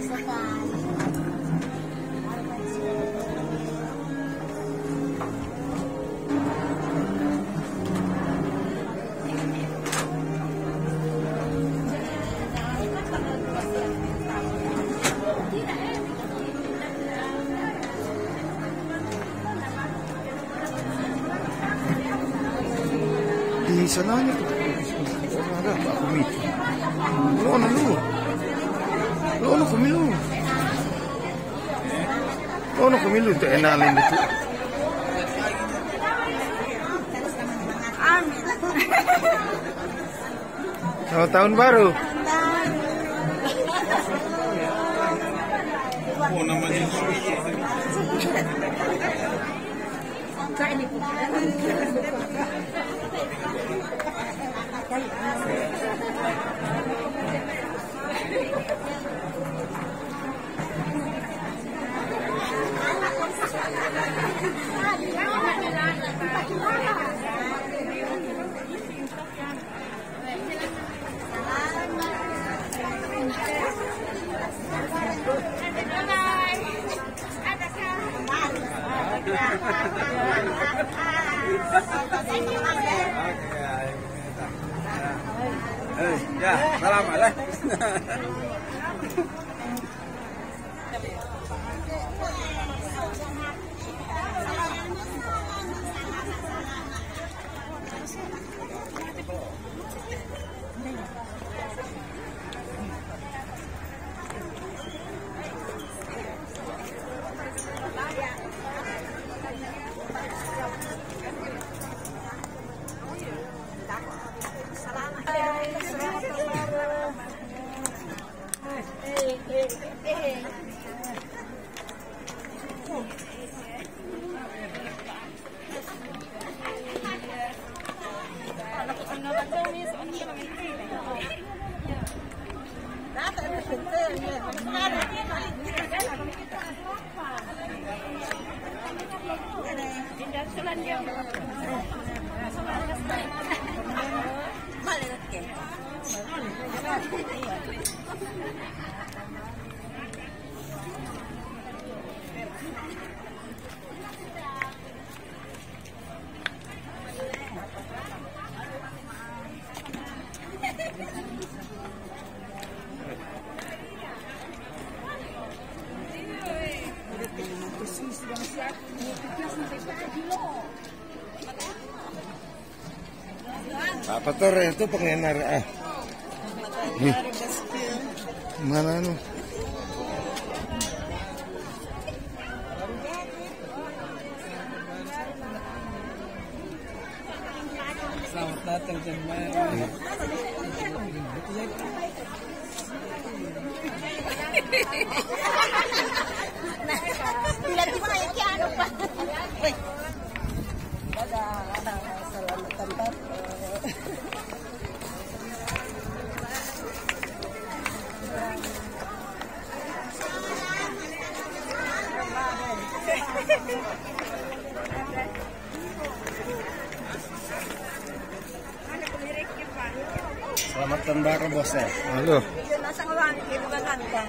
Di sananya tuh ada Pak Komit. Lono lu. Lono Komilu. Lono Komilu tuh enalin itu. Selamat tahun baru. Oh, namanya ya, salam alaikum. Apa tuh itu pengenar nih mana nu Selamat datang jemaah. Tiba-tiba kayak ano pa. Ada selamatan baru. Selamat tahun baru bos ya. halo Nasa orang itu kan kan.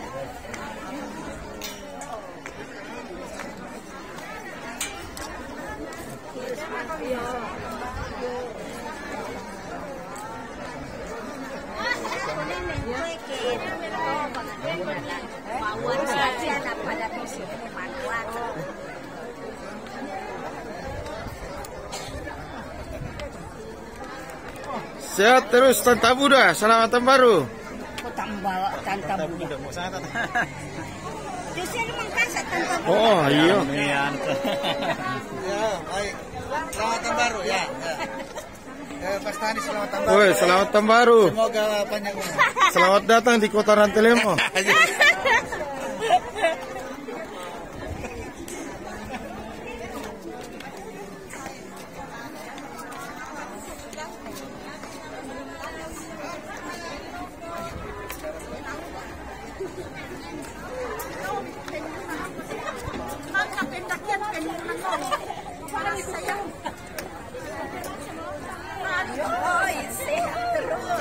sehat terus Tanta Buddha, selamat tahun baru. Tanta Buddha. Oh iya. Ya, baik. Selamat tahun baru ya. Pas tadi selamat tahun baru. Woi, selamat tahun baru. Semoga panjang umur. Selamat datang di Kota Rantelemo.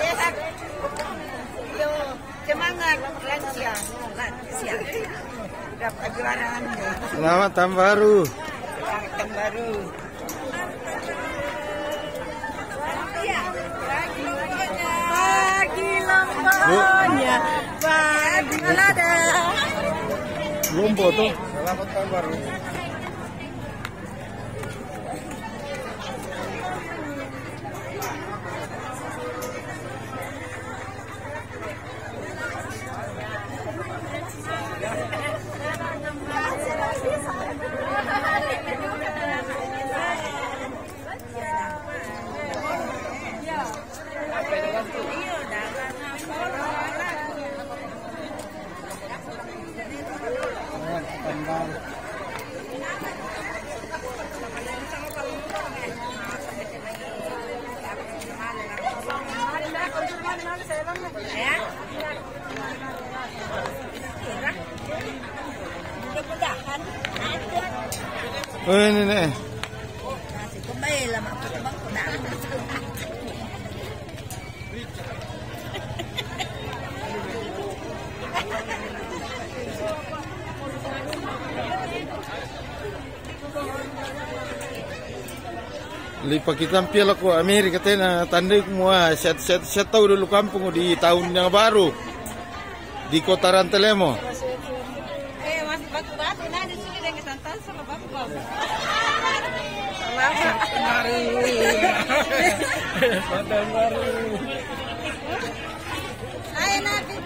Sehat. Semangat lansia. dapat juaraan. Selamat tahun baru. Selamat tahun baru. Pagi lombanya, pagi lada. Lombo tuh. Selamat tahun baru. Oh ini nih. Lipat kita tampil aku Amerika tena tandai semua set tahu dulu kampung di tahun yang baru di kota Rantelemo. Mas batu-batu nah di sini dengan santan sama bapak. Tahun baru. Ayo nanti.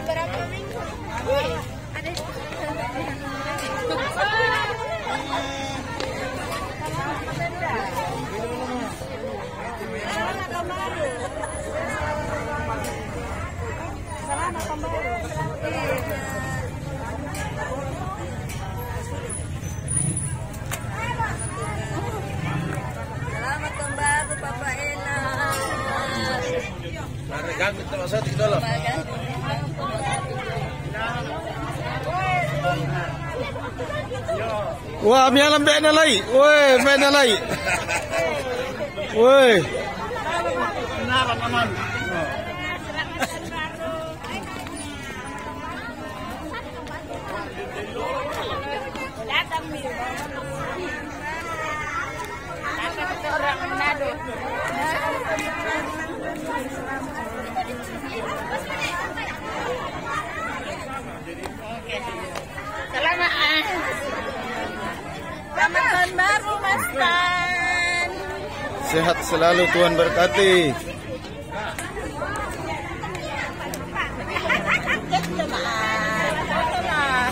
Berapa minggu? Ada. Selamat tahun baru Papa Ella. Mari gamit na sa ating dalaw. Wah, mialam be na lay. Woi, be na lay. Woi. Naran naman. Orang Manado. Selamat tahun baru Mas Tan. Sehat selalu, Tuhan berkati. Selamat tahun baru.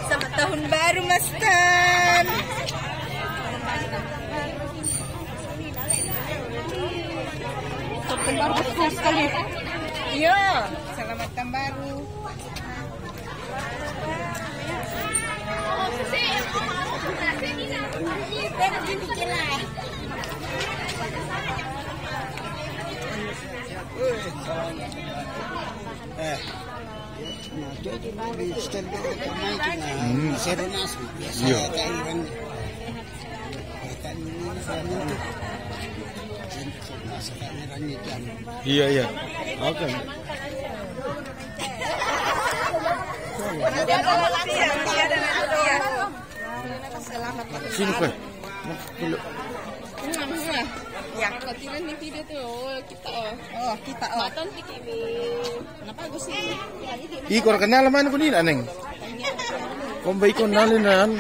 Selamat tahun baru Mas Tan. Tahun baru betul sekali. Iya, selamat tahun baru. Iya, iya. Oke. Sini kah? Ya, ketiran di video tuh kita kita Matan ini. Kenapa gue sih? Ikor kenal mana pun ini aneng. Kombai kenalin kan?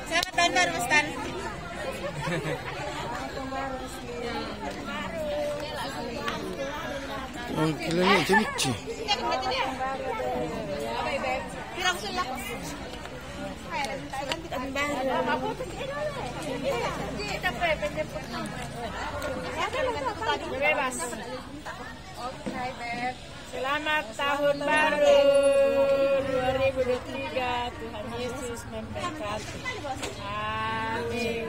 Selamat tahun baru, Mas Tan. Oh, kilanya cemici. Selamat tahun baru 2023. Tuhan Yesus memberkati. Amin.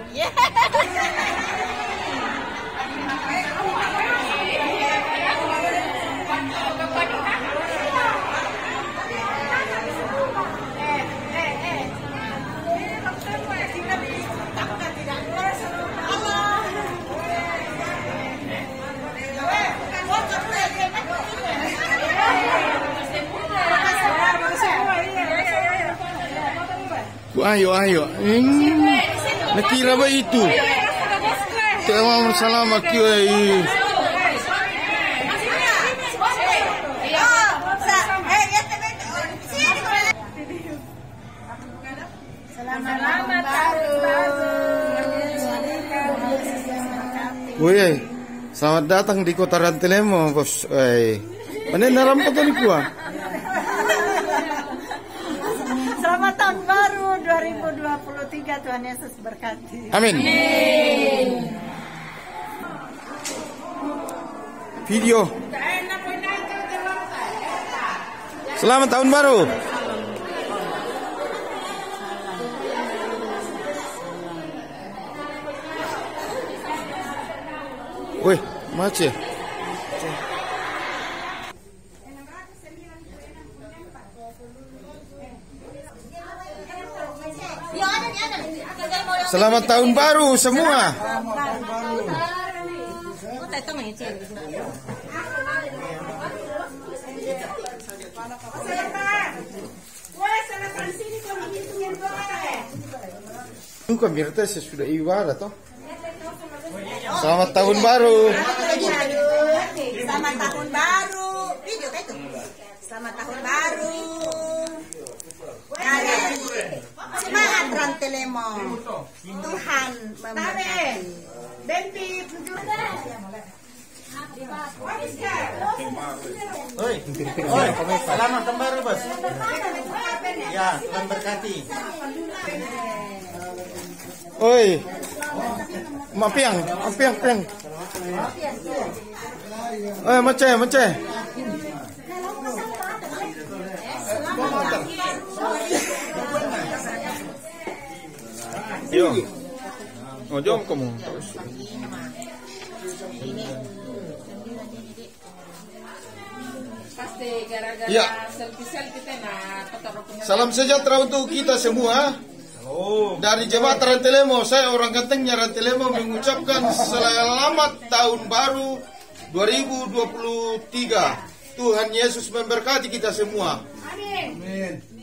Ayo. Nakira ba itu? Tawa salama kiai. Selamat tahun baru. Woi, selamat datang di Kota Rantelemo, Bos. Mana naram kota ni kuah? Selamat tahun baru 2023. Tuhan Yesus berkati. Amin. Video. Selamat tahun baru. Woi, macet. Selamat tahun baru semua. Bukan berarti sudah ibadah toh. Selamat tahun baru. Selamat tahun baru. Video kayak itu. Selamat tahun baru. Semangat Rantelemo. Tuhan memberkati. Oi, selamat tahun baru, Bos. Ya, Tuhan berkati. Oi. Mapiang. Macet. Yo. Oh, jom kamu. Pasti gara-gara Ya. selfie nah Salam sejahtera untuk kita semua. Dari Jemaat Rantelemo, saya orang gantengnya Rantelemo mengucapkan selamat tahun baru 2023. Tuhan Yesus memberkati kita semua. Amin.